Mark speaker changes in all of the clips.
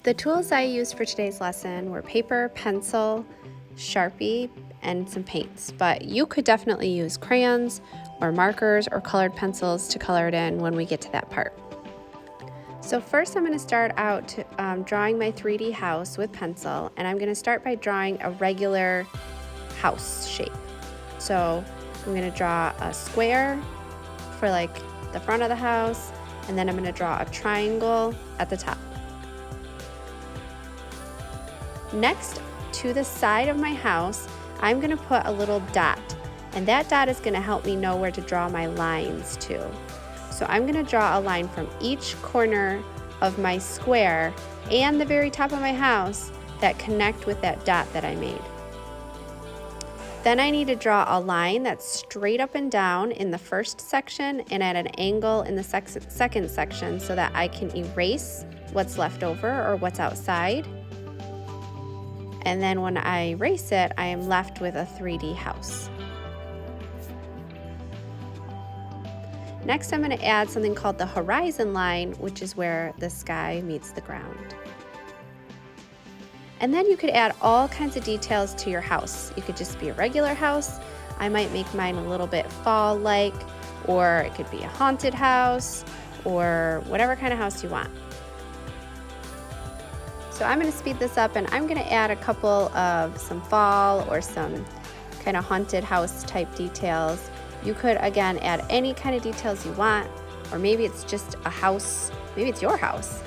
Speaker 1: The tools I used for today's lesson were paper, pencil, Sharpie, and some paints, but you could definitely use crayons or markers or colored pencils to color it in when we get to that part. So first I'm going to start out drawing my 3D house with pencil, and I'm going to start by drawing a regular house shape. So I'm going to draw a square for like the front of the house, and then I'm going to draw a triangle at the top. Next, to the side of my house, I'm going to put a little dot, and that dot is going to help me know where to draw my lines to. So I'm going to draw a line from each corner of my square and the very top of my house that connect with that dot that I made. Then I need to draw a line that's straight up and down in the first section and at an angle in the second section so that I can erase what's left over or what's outside. And then when I erase it, I am left with a 3D house. Next, I'm going to add something called the horizon line, which is where the sky meets the ground. And then you could add all kinds of details to your house. It could just be a regular house. I might make mine a little bit fall-like, or it could be a haunted house, or whatever kind of house you want. So I'm going to speed this up, and I'm going to add a couple of some fall or some kind of haunted house type details. You could, again, add any kind of details you want, or maybe it's just a house, maybe it's your house.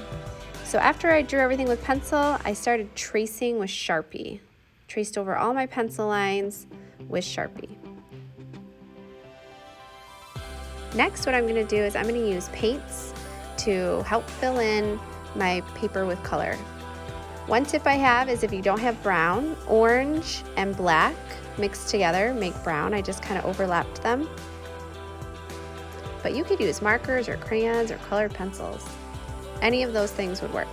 Speaker 1: So after I drew everything with pencil, I started tracing with Sharpie. Traced over all my pencil lines with Sharpie. Next, what I'm going to do is I'm going to use paints to help fill in my paper with color. One tip I have is if you don't have brown, orange and black mixed together make brown. I just kind of overlapped them. But you could use markers or crayons or colored pencils. Any of those things would work.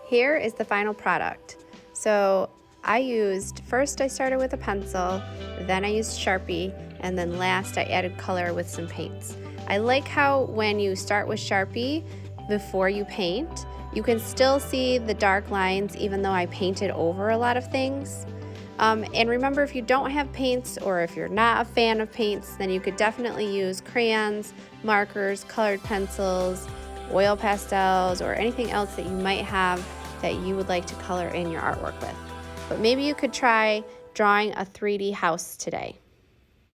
Speaker 1: Here is the final product. So first I started with a pencil, then I used Sharpie, and then last I added color with some paints. I like how when you start with Sharpie, before you paint, you can still see the dark lines even though I painted over a lot of things. And remember, if you don't have paints or if you're not a fan of paints, then you could definitely use crayons, markers, colored pencils, oil pastels, or anything else that you might have that you would like to color in your artwork with. But maybe you could try drawing a 3D house today.